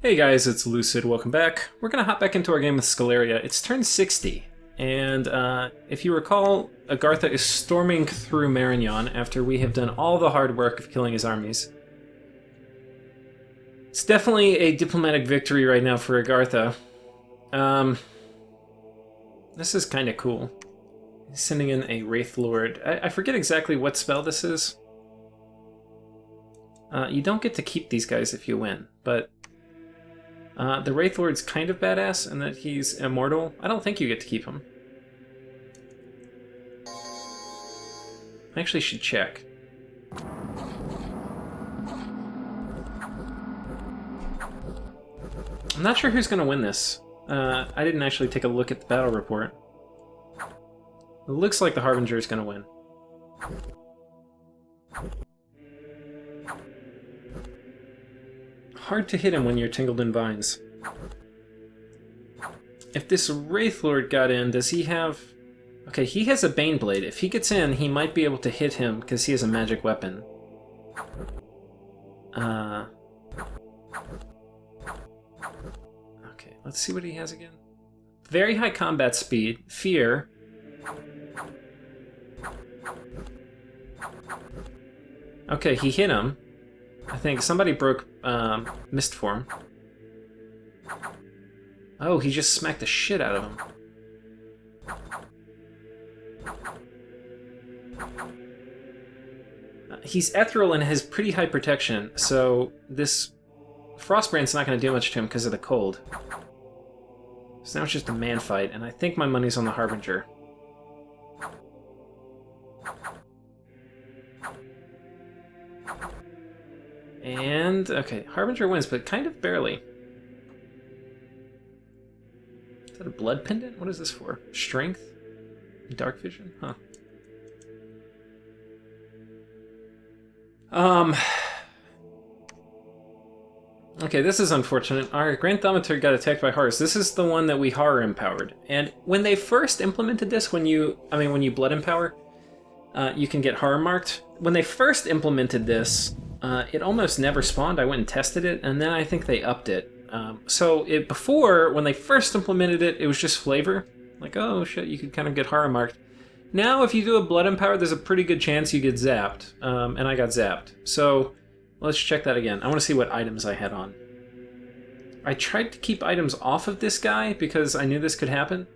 Hey guys, it's Lucid. Welcome back. We're gonna hop back into our game with Sceleria. It's turn 60, and if you recall, Agartha is storming through Marignon after we have done all the hard work of killing his armies. It's definitely a diplomatic victory right now for Agartha. This is kind of cool. He's sending in a Wraith Lord. I forget exactly what spell this is. You don't get to keep these guys if you win, but the Wraith Lord's kind of badass in that he's immortal. I don't think you get to keep him. I actually should check. I'm not sure who's going to win this. I didn't actually take a look at the battle report. It looks like the Harbinger is going to win. Hard to hit him when you're tangled in vines. If this Wraith Lord got in, does he have... Okay, he has a Bane Blade. If he gets in, he might be able to hit him because he has a magic weapon. Okay, let's see what he has again. Very high combat speed. Fear. Okay, he hit him. I think somebody broke Mist Form. Oh, he just smacked the shit out of him. He's ethereal and has pretty high protection, so this Frostbrand's not going to do much to him because of the cold. So now it's just a man fight, and I think my money's on the Harbinger. And, okay, Harbinger wins, but kind of barely. Is that a blood pendant? What is this for? Strength? Dark vision? Huh. Okay, this is unfortunate. Our Grand Thaumaturg got attacked by Horrors. This is the one that we horror empowered. And when they first implemented this, when you blood empower, you can get horror marked. When they first implemented this, it almost never spawned. I went and tested it, and then I think they upped it. Before, when they first implemented it, it was just flavor. Like, oh shit, you could kind of get horror marked. Now, if you do a blood empower, there's a pretty good chance you get zapped. And I got zapped. So, let's check that again. I want to see what items I had on. I tried to keep items off of this guy because I knew this could happen.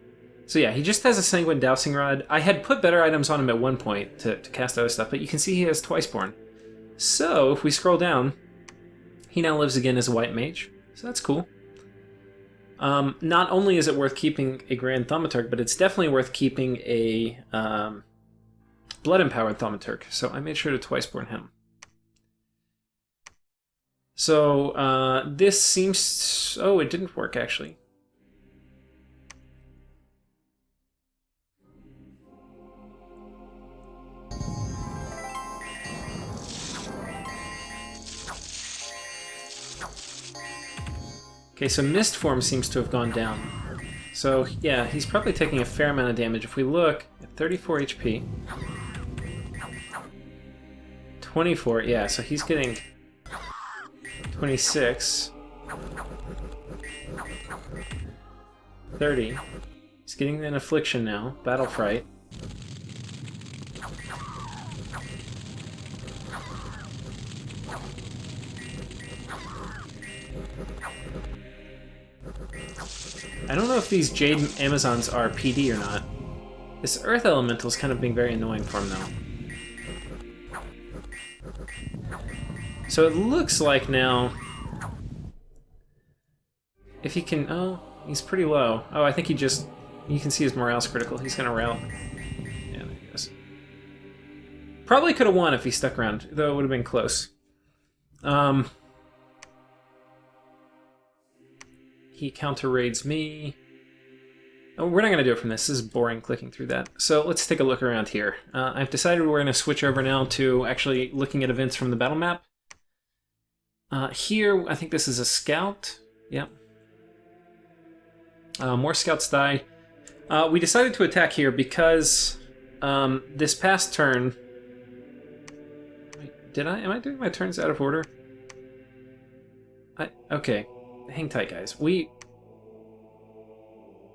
So yeah, he just has a Sanguine Dowsing Rod. I had put better items on him at one point to cast other stuff, but you can see he has Twiceborn. So, if we scroll down, he now lives again as a White Mage. So that's cool. Not only is it worth keeping a Grand Thaumaturg, but it's definitely worth keeping a Blood-Empowered Thaumaturg. So I made sure to Twiceborn him. So, this seems... Oh, it didn't work, actually. Okay, so Mist Form seems to have gone down. So, yeah, he's probably taking a fair amount of damage. If we look at 34 HP... 24, yeah, so he's getting 26... 30. He's getting an Affliction now, Battle Fright. I don't know if these Jade Amazons are PD or not. This Earth Elemental is kind of being very annoying for him, though. So it looks like now... If he can... Oh, he's pretty low. Oh, I think he just... You can see his morale's critical. He's gonna rout. Yeah, there he is. Probably could have won if he stuck around, though it would have been close. He counter-raids me. Oh, we're not going to do it from this. This is boring clicking through that. So let's take a look around here. I've decided we're going to switch over now to actually looking at events from the battle map. Here, I think this is a scout. Yep. More scouts died. We decided to attack here because this past turn... Wait, am I doing my turns out of order? Okay. hang tight, guys.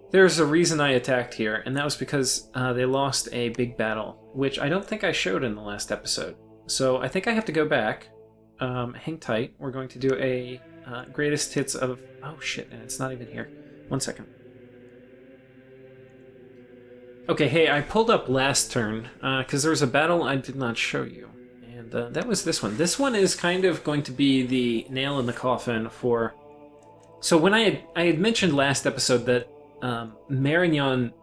There's a reason I attacked here, and that was because they lost a big battle, which I don't think I showed in the last episode. So I think I have to go back. Hang tight. We're going to do a greatest hits of... Oh, shit, and it's not even here. 1 second. Okay, hey, I pulled up last turn, because there was a battle I did not show you. And that was this one. This one is kind of going to be the nail in the coffin for... So when I had mentioned last episode that Marignon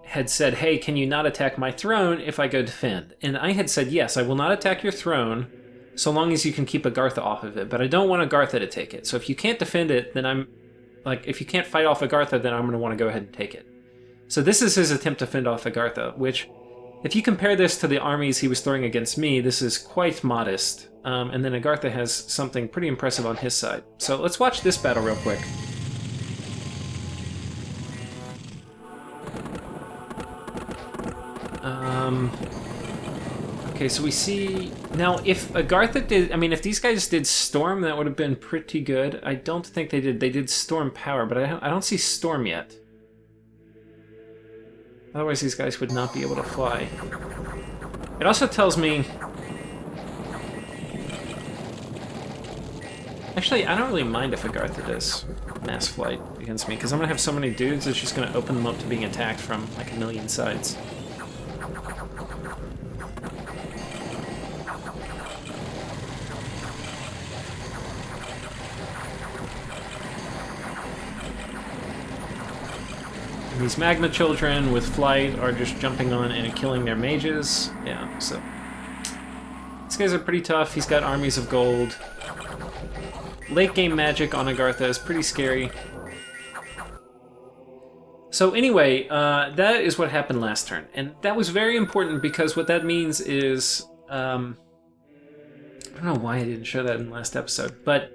had said, hey, can you not attack my throne if I go defend? And I had said, yes, I will not attack your throne so long as you can keep Agartha off of it, but I don't want Agartha to take it. So if you can't defend it, then if you can't fight off Agartha, then I'm going to want to go ahead and take it. So this is his attempt to fend off Agartha, which, if you compare this to the armies he was throwing against me, this is quite modest. And then Agartha has something pretty impressive on his side. So let's watch this battle real quick. Okay, so we see... Now, if Agartha did... I mean, if these guys did Storm, that would have been pretty good. I don't think they did. They did Storm Power, but I don't see Storm yet. Otherwise, these guys would not be able to fly. It also tells me... Actually, I don't really mind if Agartha does mass flight against me, because I'm going to have so many dudes, it's just going to open them up to being attacked from like a million sides. And these magma children with flight are just jumping on and killing their mages. Yeah, so... These guys are pretty tough. He's got armies of gold. Late game magic on Agartha is pretty scary. So anyway, that is what happened last turn. And that was very important because what that means is... I don't know why I didn't show that in the last episode, but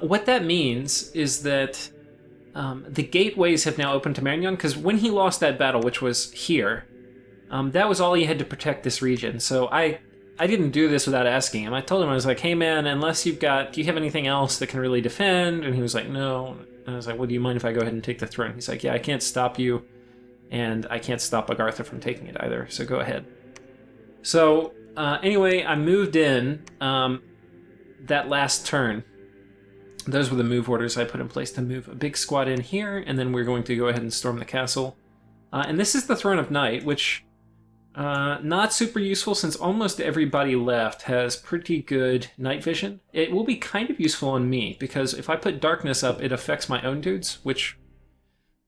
what that means is that the gateways have now opened to Marignon, because when he lost that battle, which was here, that was all he had to protect this region. So I didn't do this without asking him. I told him, I was like, hey man, unless do you have anything else that can really defend? And he was like, no. And I was like, well, do you mind if I go ahead and take the throne? He's like, yeah, I can't stop you, and I can't stop Agartha from taking it either, so go ahead. So, anyway, I moved in that last turn. Those were the move orders I put in place to move a big squad in here, and then we're going to go ahead and storm the castle. And this is the Throne of Night, which... not super useful since almost everybody left has pretty good night vision. It will be kind of useful on me, because if I put darkness up, it affects my own dudes, which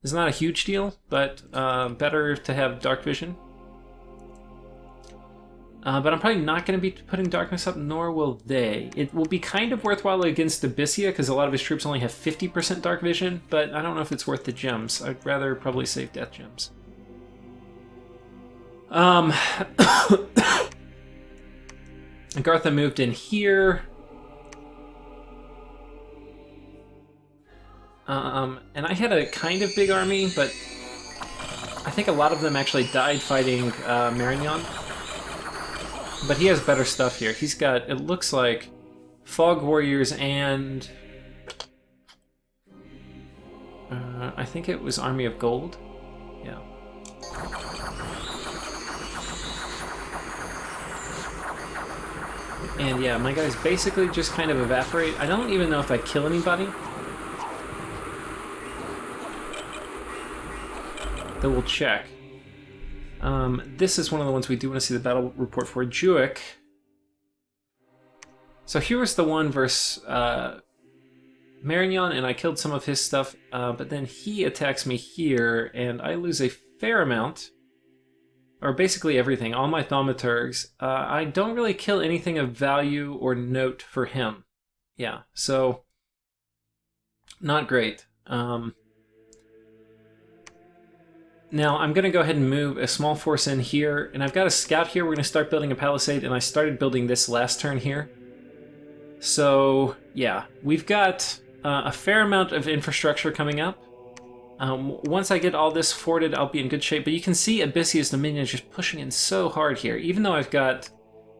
is not a huge deal, but better to have dark vision. But I'm probably not going to be putting darkness up, nor will they. It will be kind of worthwhile against Abyssia, because a lot of his troops only have 50% dark vision, but I don't know if it's worth the gems. I'd rather probably save death gems. Agartha moved in here. And I had a kind of big army, but I think a lot of them actually died fighting Marignon. But he has better stuff here. He's got, it looks like, Fog Warriors and... I think it was Army of Gold. Yeah. And yeah, my guys basically just kind of evaporate. I don't even know if I kill anybody. Though we'll check. This is one of the ones we do want to see the battle report for. Juic. So here was the one versus Marignon, and I killed some of his stuff, but then he attacks me here, and I lose a fair amount. Or basically everything, all my thaumaturgs. I don't really kill anything of value or note for him. Yeah, so not great. Now I'm going to go ahead and move a small force in here, and I've got a scout here. We're going to start building a palisade, and I started building this last turn here. So yeah, we've got a fair amount of infrastructure coming up. Once I get all this forted, I'll be in good shape. But you can see Abyssia's Dominion is just pushing in so hard here. Even though I've got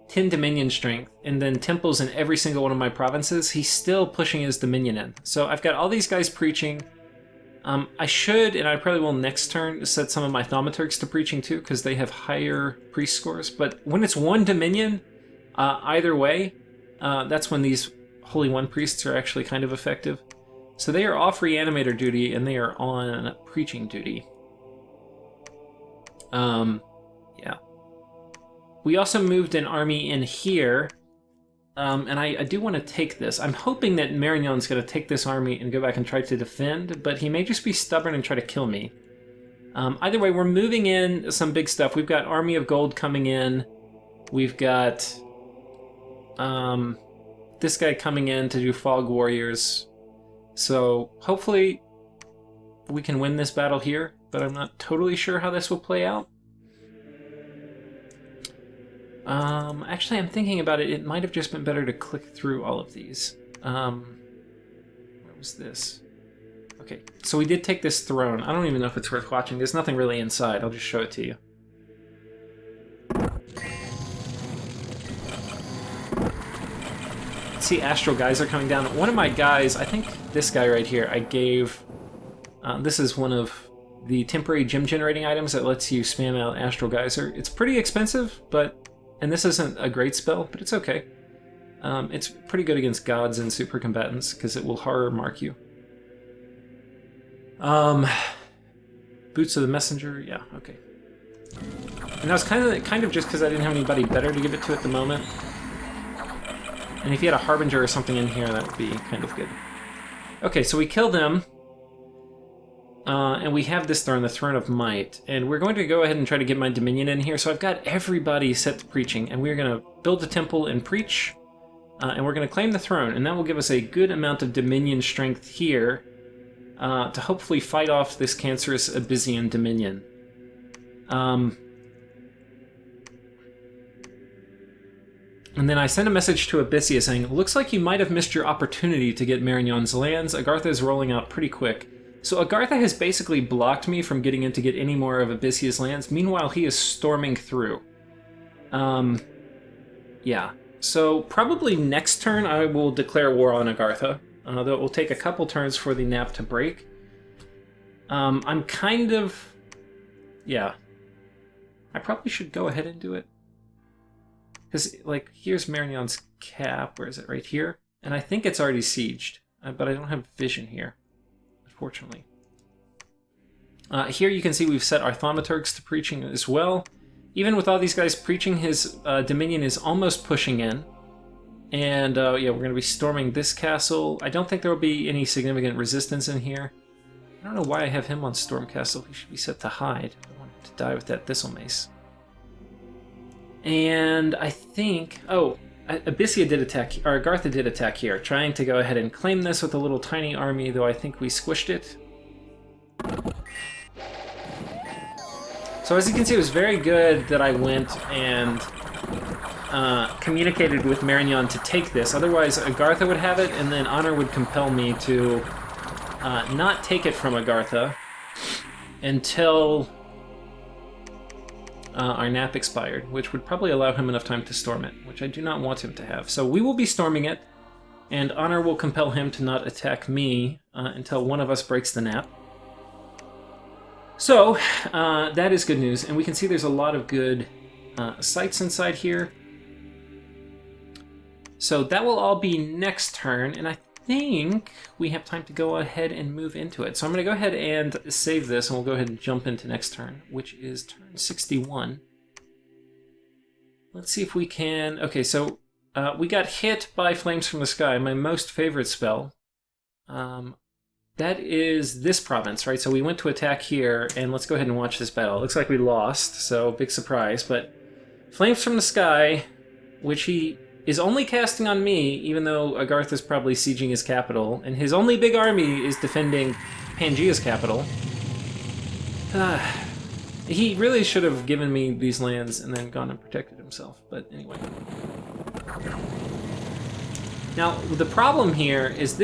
10 Dominion strength and then temples in every single one of my provinces, he's still pushing his Dominion in. So I've got all these guys preaching. I should, and I probably will next turn, set some of my thaumaturgs to preaching too, because they have higher priest scores. But when it's one Dominion, either way, that's when these Holy One priests are actually kind of effective. So they are off reanimator duty, and they are on preaching duty. Yeah. We also moved an army in here, and I do want to take this. I'm hoping that Marignon's going to take this army and go back and try to defend, but he may just be stubborn and try to kill me. Either way, we're moving in some big stuff. We've got Army of Gold coming in. We've got this guy coming in to do Fog Warriors. So hopefully we can win this battle here, but I'm not totally sure how this will play out. Actually, I'm thinking about it. It might have just been better to click through all of these. Where was this? Okay, so we did take this throne. I don't even know if it's worth watching. There's nothing really inside. I'll just show it to you. See Astral Geyser coming down. One of my guys, I think this guy right here, I gave... this is one of the temporary gem generating items that lets you spam out Astral Geyser. It's pretty expensive, but... And this isn't a great spell, but it's okay. It's pretty good against gods and super combatants, because it will horror mark you. Boots of the Messenger, yeah, okay. And that was kind of just because I didn't have anybody better to give it to at the moment. And if you had a Harbinger or something in here, that would be kind of good. Okay, so we killed them. And we have this throne, the Throne of Might, and we're going to go ahead and try to get my Dominion in here. So I've got everybody set to preaching, and we're going to build a temple and preach, and we're going to claim the throne, and that will give us a good amount of Dominion strength here to hopefully fight off this cancerous Abyssian Dominion. And then I sent a message to Abyssia saying, looks like you might have missed your opportunity to get Marignon's lands. Agartha is rolling out pretty quick. So Agartha has basically blocked me from getting in to get any more of Abyssia's lands. Meanwhile, he is storming through. Yeah. So probably next turn I will declare war on Agartha. Though it will take a couple turns for the nap to break. I'm kind of... Yeah. I probably should go ahead and do it. Because, like, here's Marignon's cap. Where is it? Right here? And I think it's already sieged. But I don't have vision here. Fortunately. Here you can see we've set our thaumaturgs to preaching as well. Even with all these guys preaching, his Dominion is almost pushing in. And yeah, we're going to be storming this castle. I don't think there will be any significant resistance in here. I don't know why I have him on Storm Castle. He should be set to hide. I don't want him to die with that Thistle Mace. And I think... Oh, Abyssia did attack, or Agartha did attack here, trying to go ahead and claim this with a little tiny army, though I think we squished it. So as you can see, it was very good that I went and communicated with Marignon to take this. Otherwise, Agartha would have it, and then honor would compel me to not take it from Agartha until our nap expired, which would probably allow him enough time to storm it, which I do not want him to have. So we will be storming it, and honor will compel him to not attack me until one of us breaks the nap. So that is good news, and we can see there's a lot of good sites inside here. So that will all be next turn, and I think we have time to go ahead and move into it. So I'm going to go ahead and save this, and we'll go ahead and jump into next turn, which is turn 61. Let's see if we can... Okay, so we got hit by Flames from the Sky, my most favorite spell. That is this province, right? So we went to attack here, and let's go ahead and watch this battle. It looks like we lost, so big surprise, but Flames from the Sky, which he is only casting on me, even though Agartha's probably sieging his capital, and his only big army is defending Pangaea's capital. He really should have given me these lands and then gone and protected himself, but anyway. Now, the problem here is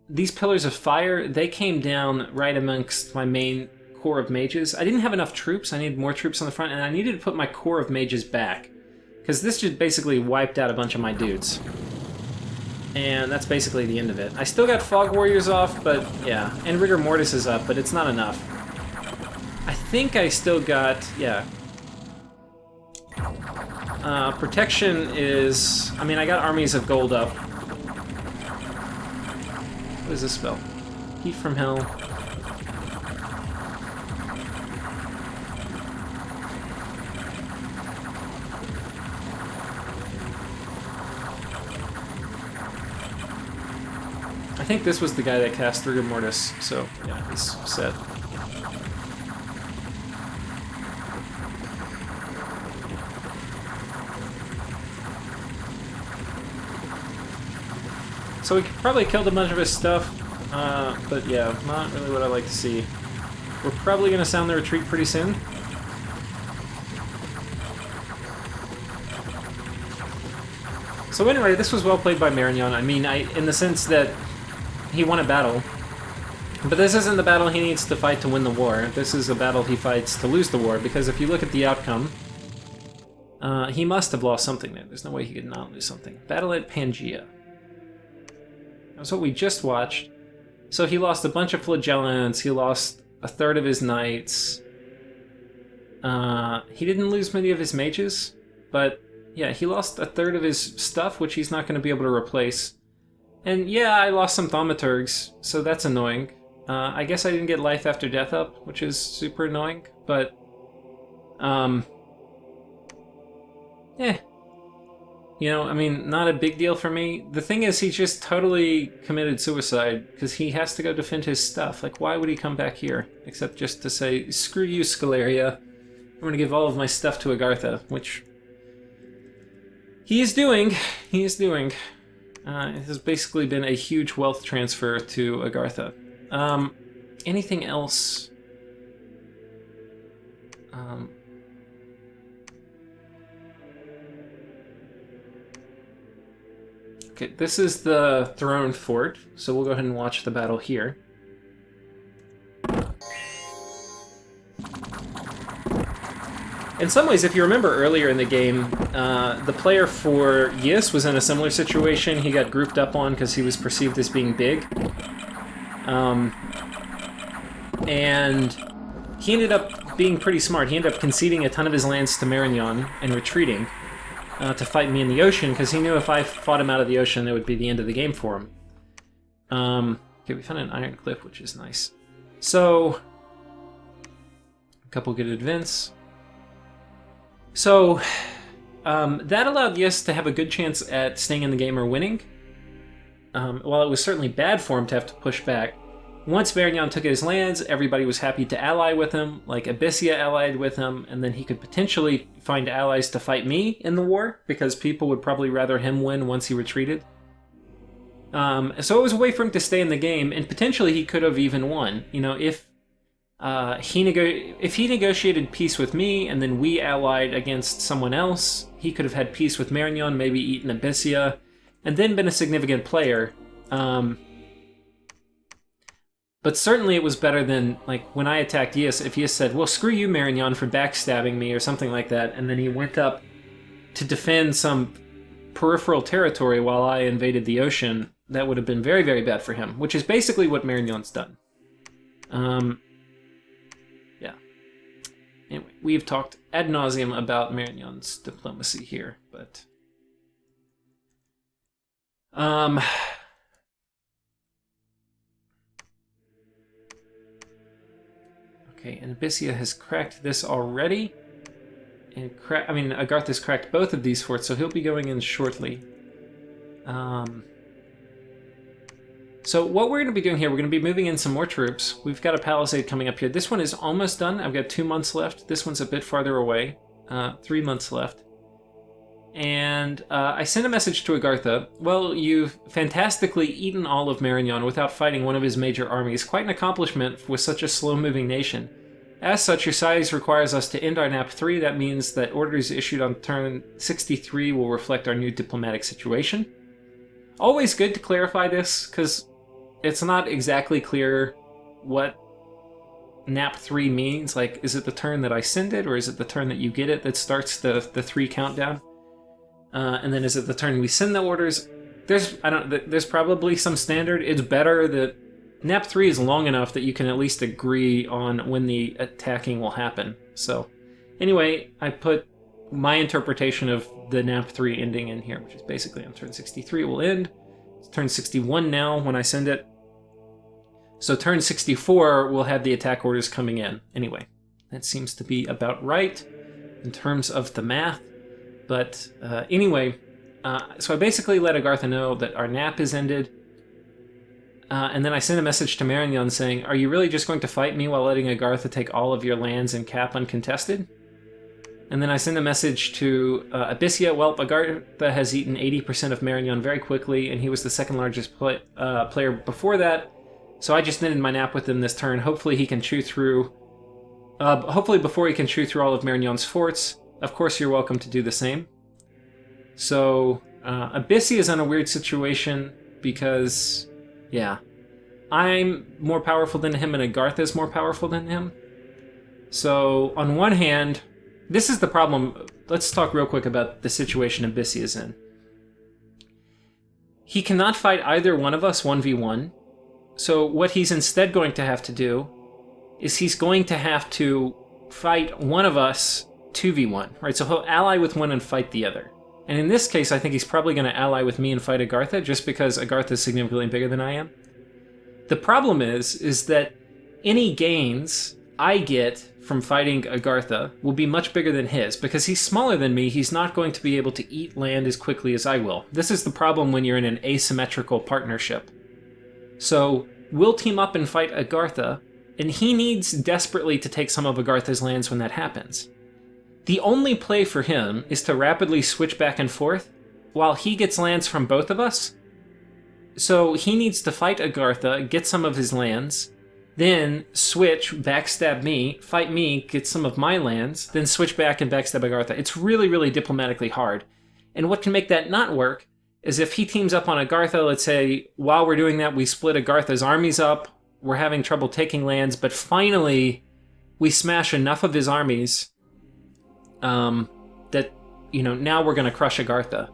these Pillars of Fire, they came down right amongst my main core of mages. I didn't have enough troops, I needed more troops on the front, and I needed to put my core of mages back. Because this just basically wiped out a bunch of my dudes. And that's basically the end of it. I still got Fog Warriors off, but yeah. And Rigor Mortis is up, but it's not enough. I think I still got, yeah. Protection is, I mean, I got Armies of Gold up. What is this spell? Heat from Hell. I think this was the guy that cast Rigor Mortis, so yeah, he's set. So we probably killed a bunch of his stuff, but yeah, not really what I like to see. We're probably going to sound the retreat pretty soon. So anyway, this was well played by Marignon. I mean, in the sense that he won a battle, but this isn't the battle he needs to fight to win the war. This is a battle he fights to lose the war, because if you look at the outcome, he must have lost something there. There's no way he could not lose something. Battle at Pangea. That's what we just watched. So he lost a bunch of flagellants, he lost a third of his knights. He didn't lose many of his mages, but yeah, he lost a third of his stuff, which he's not going to be able to replace. And yeah, I lost some thaumaturgs, so that's annoying. I guess I didn't get life after death up, which is super annoying, but eh. You know, I mean, not a big deal for me. The thing is, he just totally committed suicide, because he has to go defend his stuff. Like, why would he come back here? Except just to say, screw you, Sceleria. I'm going to give all of my stuff to Agartha, which he is doing. He is doing. It has basically been a huge wealth transfer to Agartha. Anything else? Okay, this is the Throne Fort, so we'll go ahead and watch the battle here. In some ways, if you remember earlier in the game, the player for Yis was in a similar situation. He got grouped up on because he was perceived as being big. And he ended up being pretty smart. He ended up conceding a ton of his lands to Marignon and retreating to fight me in the ocean, because he knew if I fought him out of the ocean, it would be the end of the game for him. Okay, we found an iron cliff, which is nice. So, a couple good events. So, that allowed Yes to have a good chance at staying in the game or winning. While it was certainly bad for him to have to push back, once Marignon took his lands, everybody was happy to ally with him, like Abyssia allied with him, and then he could potentially find allies to fight me in the war, because people would probably rather him win once he retreated. So it was a way for him to stay in the game, and potentially he could have even won. You know, if he negotiated peace with me, and then we allied against someone else, he could have had peace with Marignon, maybe eaten Abyssia, and then been a significant player. But certainly it was better than, like, when I attacked Yis, if Yis said, well, screw you, Marignon, for backstabbing me, or something like that, and then he went up to defend some peripheral territory while I invaded the ocean, that would have been very, very bad for him, which is basically what Marignon's done. Yeah. Anyway, we've talked ad nauseum about Marignon's diplomacy here, but... Okay, and Abyssia has cracked this already. And Agartha has cracked both of these forts, so he'll be going in shortly. So what we're going to be doing here, we're going to be moving in some more troops. We've got a palisade coming up here. This one is almost done. I've got 2 months left. This one's a bit farther away. 3 months left. And I sent a message to Agartha. Well, you've fantastically eaten all of Marignon without fighting one of his major armies. Quite an accomplishment with such a slow-moving nation. As such, your size requires us to end our NAP 3. That means that orders issued on turn 63 will reflect our new diplomatic situation. Always good to clarify this, because it's not exactly clear what NAP 3 means. Like, is it the turn that I send it, or is it the turn that you get it that starts the 3 countdown? and then is it the turn we send the orders? There's probably some standard. It's better that nap 3 is long enough that you can at least agree on when the attacking will happen. So anyway, I put my interpretation of the nap 3 ending in here, which is basically on turn 63 it will end. It's turn 61 now when I send it. So turn 64 we'll have the attack orders coming in. Anyway, that seems to be about right in terms of the math. But anyway, so I basically let Agartha know that our nap is ended. And then I sent a message to Marignon saying, are you really just going to fight me while letting Agartha take all of your lands and cap uncontested? And then I sent a message to Abyssia. Well, Agartha has eaten 80% of Marignon very quickly, and he was the second largest player before that. So I just ended my nap with him this turn. Hopefully he can chew through... hopefully before he can chew through all of Marignon's forts. Of course you're welcome to do the same. So Abyssia is in a weird situation because... yeah. I'm more powerful than him, and Agartha is more powerful than him. So, on one hand, this is the problem. Let's talk real quick about the situation Abyssia is in. He cannot fight either one of us 1v1. So, what he's instead going to have to do is he's going to have to fight one of us 2v1, right? So, he'll ally with one and fight the other. And in this case, I think he's probably going to ally with me and fight Agartha, just because Agartha is significantly bigger than I am. The problem is that any gains I get from fighting Agartha will be much bigger than his. Because he's smaller than me, he's not going to be able to eat land as quickly as I will. This is the problem when you're in an asymmetrical partnership. So, we'll team up and fight Agartha, and he needs desperately to take some of Agartha's lands when that happens. The only play for him is to rapidly switch back and forth while he gets lands from both of us. So he needs to fight Agartha, get some of his lands, then switch, backstab me, fight me, get some of my lands, then switch back and backstab Agartha. It's really, really diplomatically hard. And what can make that not work is if he teams up on Agartha, let's say, while we're doing that, we split Agartha's armies up, we're having trouble taking lands, but finally we smash enough of his armies that, now we're going to crush Agartha.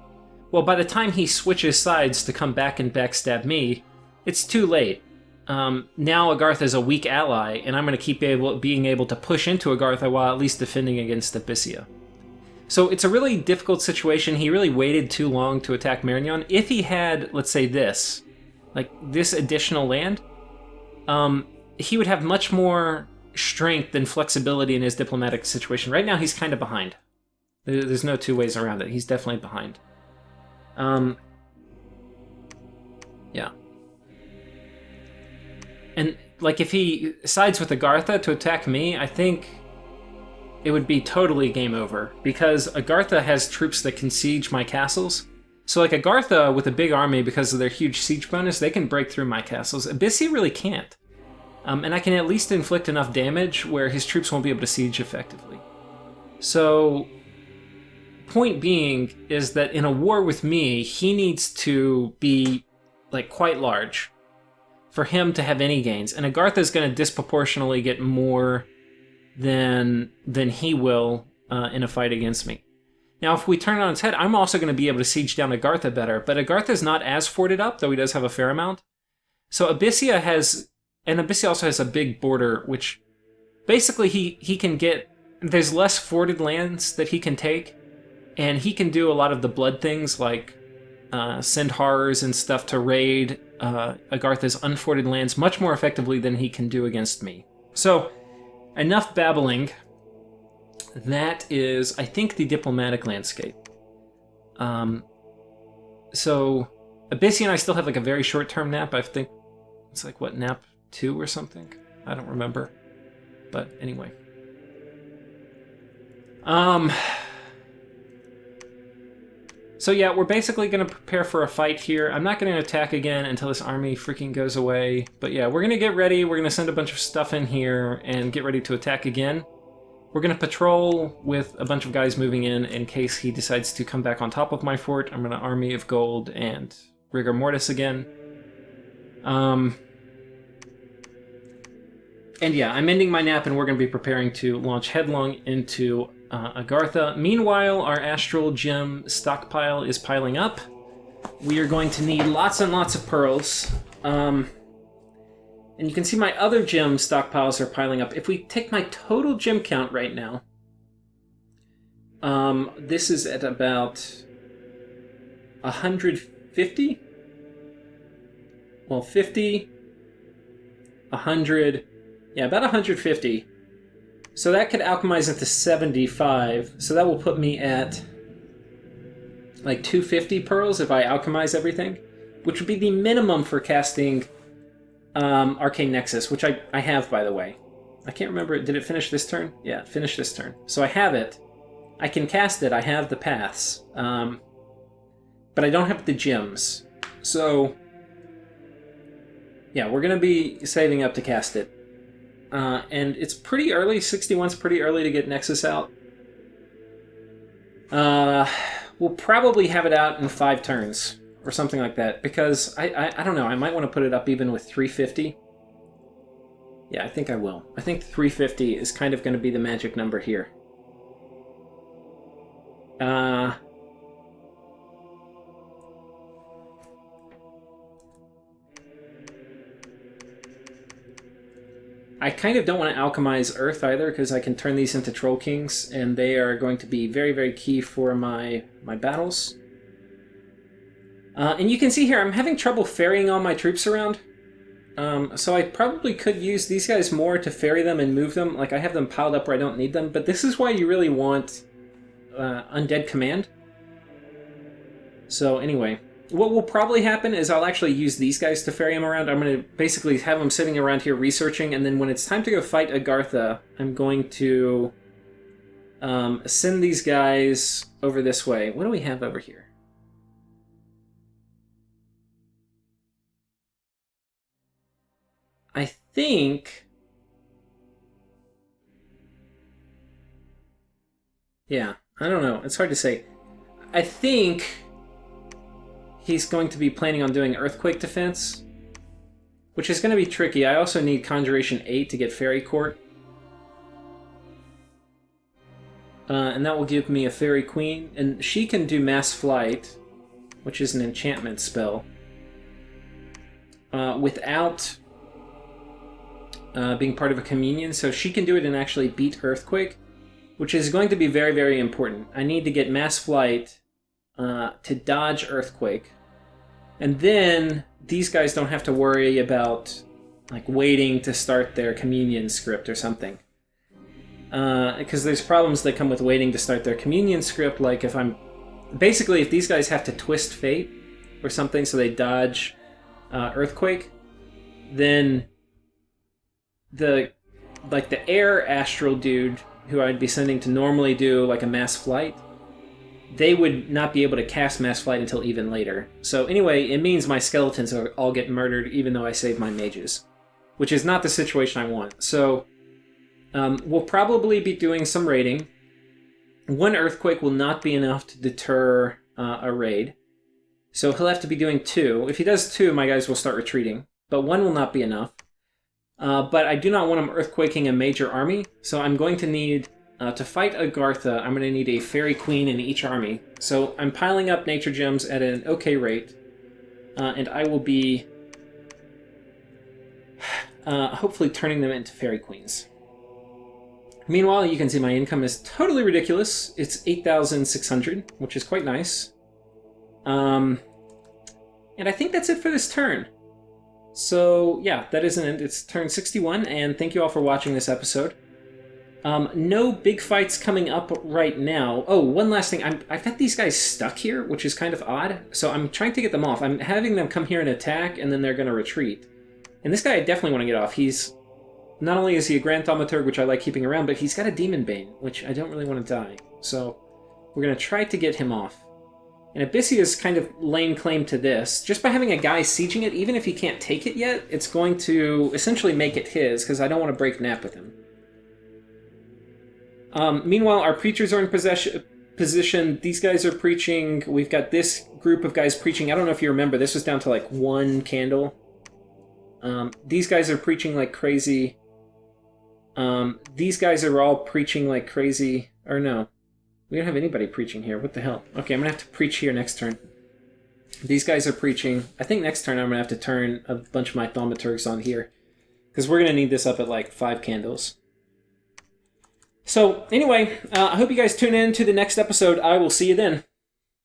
Well, by the time he switches sides to come back and backstab me, it's too late. Now Agartha is a weak ally, and I'm going to keep being able to push into Agartha while at least defending against Abyssia. So it's a really difficult situation. He really waited too long to attack Marignon. If he had, let's say this additional land, he would have much more strength and flexibility in his diplomatic situation. Right now, he's kind of behind. There's no two ways around it. He's definitely behind. Yeah. And, if he sides with Agartha to attack me, I think it would be totally game over. Because Agartha has troops that can siege my castles. So, Agartha, with a big army, because of their huge siege bonus, they can break through my castles. Abyssia really can't. And I can at least inflict enough damage where his troops won't be able to siege effectively. So, point being is that in a war with me, he needs to be, quite large for him to have any gains. And Agartha is going to disproportionately get more than he will in a fight against me. Now, if we turn it on its head, I'm also going to be able to siege down Agartha better, but Agartha is not as forted up, though he does have a fair amount. So Abyssia also has a big border, which basically he can get... There's less forted lands that he can take, and he can do a lot of the blood things, like send horrors and stuff to raid Agartha's unforted lands much more effectively than he can do against me. So, enough babbling. That is, I think, the diplomatic landscape. So, Abyssia and I still have a very short-term nap. I think it's nap 2 or something? I don't remember. But anyway. So yeah, we're basically going to prepare for a fight here. I'm not going to attack again until this army freaking goes away. But yeah, we're going to get ready. We're going to send a bunch of stuff in here and get ready to attack again. We're going to patrol with a bunch of guys moving in case he decides to come back on top of my fort. I'm going to Army of Gold and Rigor Mortis again. And yeah, I'm ending my nap and we're going to be preparing to launch headlong into Agartha. Meanwhile, our astral gem stockpile is piling up. We are going to need lots and lots of pearls. And you can see my other gem stockpiles are piling up. If we take my total gem count right now, this is at about 150? Well, 50, 100, yeah, about 150. So that could alchemize into 75. So that will put me at like 250 pearls if I alchemize everything, which would be the minimum for casting Arcane Nexus, which I have, by the way. I can't remember, did it finish this turn? Yeah, it finished this turn. So I have it. I can cast it, I have the paths. But I don't have the gems. So, yeah, we're going to be saving up to cast it. And it's pretty early, 61's pretty early to get Nexus out. We'll probably have it out in 5 turns, or something like that, because I don't know, I might want to put it up even with 350. Yeah, I think I will. I think 350 is kind of going to be the magic number here. I kind of don't want to alchemize Earth either, because I can turn these into Troll Kings, and they are going to be very, very key for my battles. And you can see here, I'm having trouble ferrying all my troops around. So I probably could use these guys more to ferry them and move them. Like, I have them piled up where I don't need them, but this is why you really want Undead Command. So anyway, what will probably happen is I'll actually use these guys to ferry them around. I'm going to basically have them sitting around here researching, and then when it's time to go fight Agartha, I'm going to send these guys over this way. What do we have over here? I think... yeah, I don't know. It's hard to say. I think he's going to be planning on doing Earthquake Defense, which is going to be tricky. I also need Conjuration 8 to get Fairy Court. And that will give me a Fairy Queen, and she can do Mass Flight, which is an enchantment spell, without being part of a communion, so she can do it and actually beat Earthquake, which is going to be very, very important. I need to get Mass Flight to dodge Earthquake, and then these guys don't have to worry about like waiting to start their communion script or something. Because there's problems that come with waiting to start their communion script, like if I'm... basically, if these guys have to twist fate or something so they dodge Earthquake, then the air astral dude who I'd be sending to normally do like a Mass Flight, they would not be able to cast Mass Flight until even later. So anyway, it means my skeletons all get murdered even though I save my mages, which is not the situation I want. So we'll probably be doing some raiding. One Earthquake will not be enough to deter a raid, so he'll have to be doing 2. If he does 2, my guys will start retreating, but 1 will not be enough. But I do not want him Earthquaking a major army, so I'm going to need, to fight Agartha, I'm going to need a Fairy Queen in each army. So I'm piling up Nature Gems at an okay rate, and I will be hopefully turning them into Fairy Queens. Meanwhile, you can see my income is totally ridiculous. It's 8,600, which is quite nice. And I think that's it for this turn. So, yeah, that is an end. It's turn 61, and thank you all for watching this episode. No big fights coming up right now. Oh, one last thing. I've got these guys stuck here, which is kind of odd. So I'm trying to get them off. I'm having them come here and attack, and then they're going to retreat. And this guy I definitely want to get off. He's... not only is he a Grand Thaumaturg, which I like keeping around, but he's got a Demon Bane, which I don't really want to die. So we're going to try to get him off. And Abyssea's kind of laying claim to this. Just by having a guy sieging it, even if he can't take it yet, it's going to essentially make it his, because I don't want to break nap with him. Meanwhile, our preachers are in position. These guys are preaching. We've got this group of guys preaching. I don't know if you remember, this was down to like 1 candle. These guys are preaching like crazy. These guys are all preaching like crazy. Or no. We don't have anybody preaching here. What the hell? Okay, I'm going to have to preach here next turn. These guys are preaching. I think next turn I'm going to have to turn a bunch of my thaumaturgs on here. Because we're going to need this up at like 5 candles. So, anyway, I hope you guys tune in to the next episode. I will see you then.